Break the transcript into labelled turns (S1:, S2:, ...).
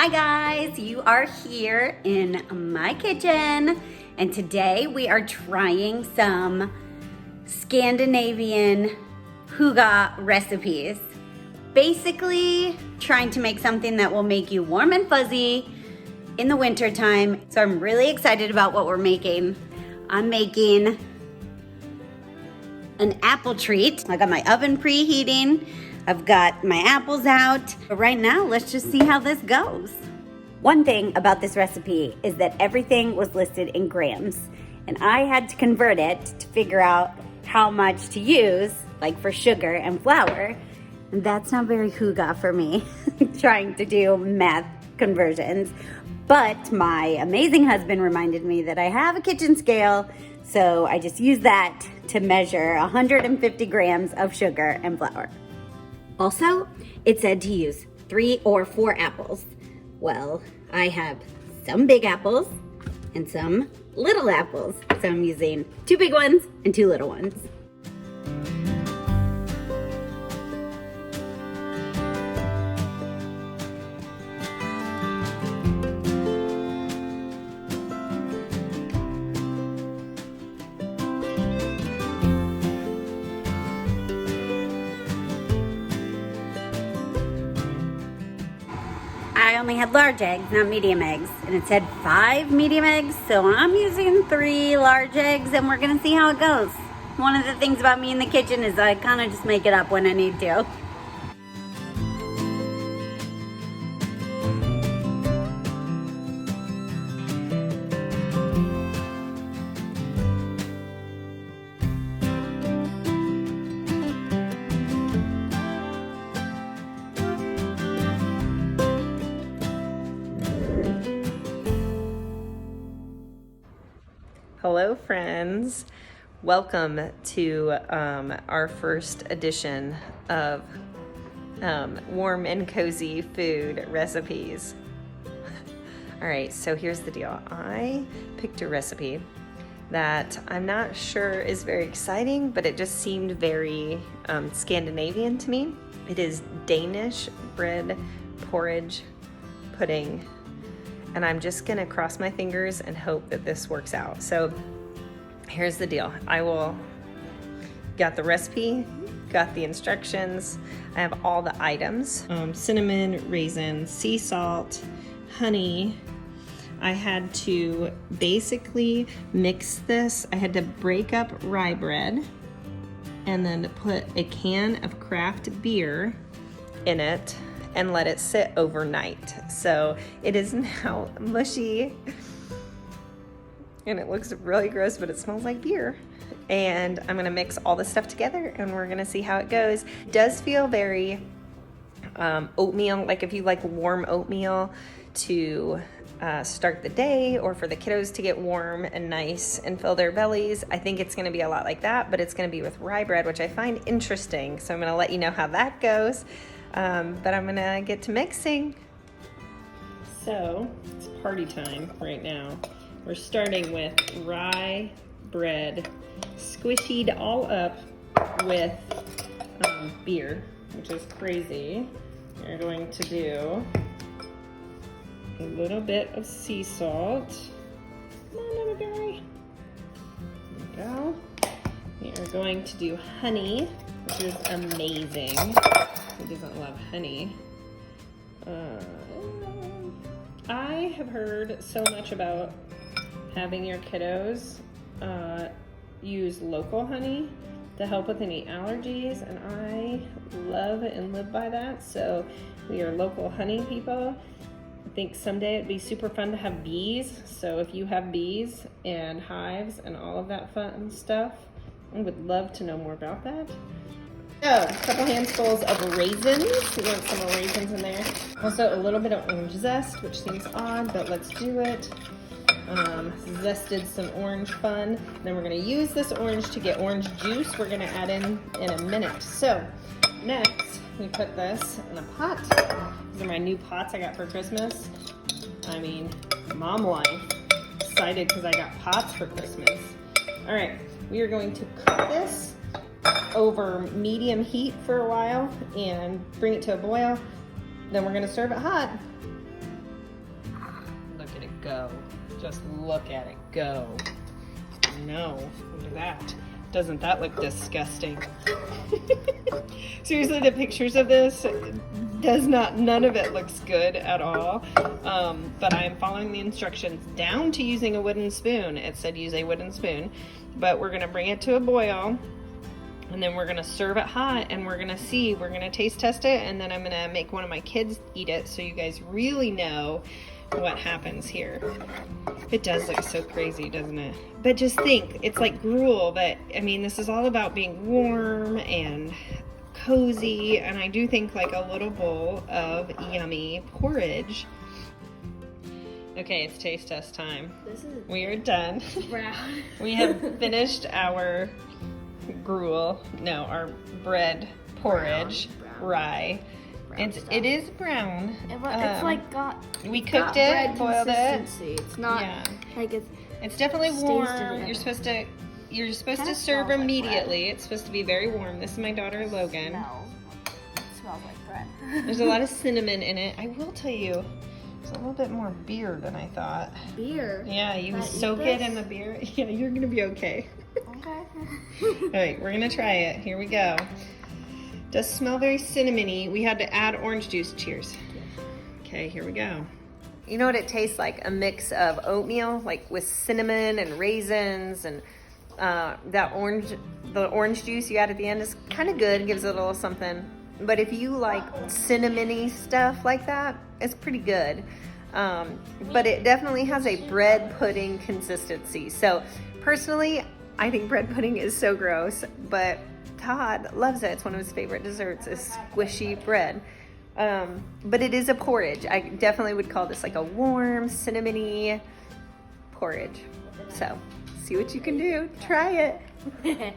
S1: Hi guys, you are here in my kitchen and today we are trying some Scandinavian Hygge recipes. Basically trying to make something that will make you warm and fuzzy in the winter time. So I'm really excited about what we're making. I'm making an apple treat. I got my oven preheating. I've got my apples out. But right now, let's just see how this goes. One thing about this recipe is that everything was listed in grams, and I had to convert it to figure out how much to use, like for sugar and flour. And that's not very Hygge for me, trying to do math conversions. But my amazing husband reminded me that I have a kitchen scale, so I just used that to measure 150 grams of sugar and flour. Also, it said to use 3 or 4 apples. Well, I have some big apples and some little apples. So I'm using 2 big ones and 2 little ones. I only had large eggs, not medium eggs, and it said 5 medium eggs, so I'm using 3 large eggs and we're gonna see how it goes. One of the things about me in the kitchen is I kind of just make it up when I need to.
S2: Hello friends, welcome to our first edition of warm and cozy food recipes. All right, so here's the deal. I picked a recipe that I'm not sure is very exciting, but it just seemed very Scandinavian to me. It is Danish bread porridge pudding. And I'm just gonna cross my fingers and hope that this works out. So here's the deal. Got the recipe, got the instructions. I have all the items. Cinnamon, raisins, sea salt, honey. I had to basically mix this. I had to break up rye bread and then put a can of craft beer in it and let it sit overnight. So it is now mushy and it looks really gross, but it smells like beer. And I'm gonna mix all this stuff together and we're gonna see how it goes. It does feel very oatmeal, like if you like warm oatmeal to start the day or for the kiddos to get warm and nice and fill their bellies. I think it's gonna be a lot like that, but it's gonna be with rye bread, which I find interesting. So I'm gonna let you know how that goes. But I'm gonna get to mixing. So it's party time right now. We're starting with rye bread, squishied all up with beer, which is crazy. We're going to do a little bit of sea salt. Come on, little guy. There we go. We are going to do honey, which is amazing. Who doesn't love honey? I have heard so much about having your kiddos use local honey to help with any allergies, and I love and live by that. So we are local honey people. I think someday it'd be super fun to have bees. So if you have bees and hives and all of that fun stuff, I would love to know more about that. So, a couple handfuls of raisins. We want some raisins in there. Also, a little bit of orange zest, which seems odd, but let's do it. Zested some orange fun. Then we're gonna use this orange to get orange juice. We're gonna add in a minute. So, next, we put this in a pot. These are my new pots I got for Christmas. I mean, mom life. Excited because I got pots for Christmas. All right, we are going to cook this over medium heat for a while and bring it to a boil. Then we're gonna serve it hot. go. Just look at it go. No, look at that. Doesn't that look disgusting? Seriously, the pictures of this none of it looks good at all. But I am following the instructions down to using a wooden spoon. It said use a wooden spoon, but we're gonna bring it to a boil, and then we're gonna serve it hot, and we're gonna taste test it, and then I'm gonna make one of my kids eat it so you guys really know what happens here. It does look so crazy, doesn't it? But just think, it's like gruel, but I mean, this is all about being warm and cozy, and I do think like a little bowl of yummy porridge. Okay, it's taste test time. We are done.
S3: Brown.
S2: We have finished our our bread porridge,
S3: brown.
S2: Rye. It is brown.
S3: It's like
S2: we cooked it, boiled it.
S3: It's not like
S2: it's definitely warm.
S3: together.
S2: You're supposed to
S3: Kinda
S2: serve
S3: smells like
S2: immediately. It's supposed to be very warm. This is my daughter Logan.
S3: It smells like bread.
S2: There's a lot of cinnamon in it. I will tell you, there's a little bit more beer than I thought.
S3: Beer?
S2: Yeah, you
S3: Can I
S2: soak
S3: eat
S2: it
S3: this?
S2: in the beer. Yeah, you're gonna be okay.
S3: Okay.
S2: All right, we're gonna try it. Here we go. Does smell very cinnamony. We had to add orange juice. Cheers. Okay, here we go. You know what it tastes like? A mix of oatmeal, like with cinnamon and raisins, and the orange juice you add at the end is kind of good. It gives it a little something. But if you like cinnamony stuff like that, it's pretty good. But it definitely has a bread pudding consistency. So personally, I think bread pudding is so gross, but Todd loves it. It's one of his favorite desserts is squishy bread. But it is a porridge. I definitely would call this like a warm, cinnamony porridge. So see what you can do. Try it.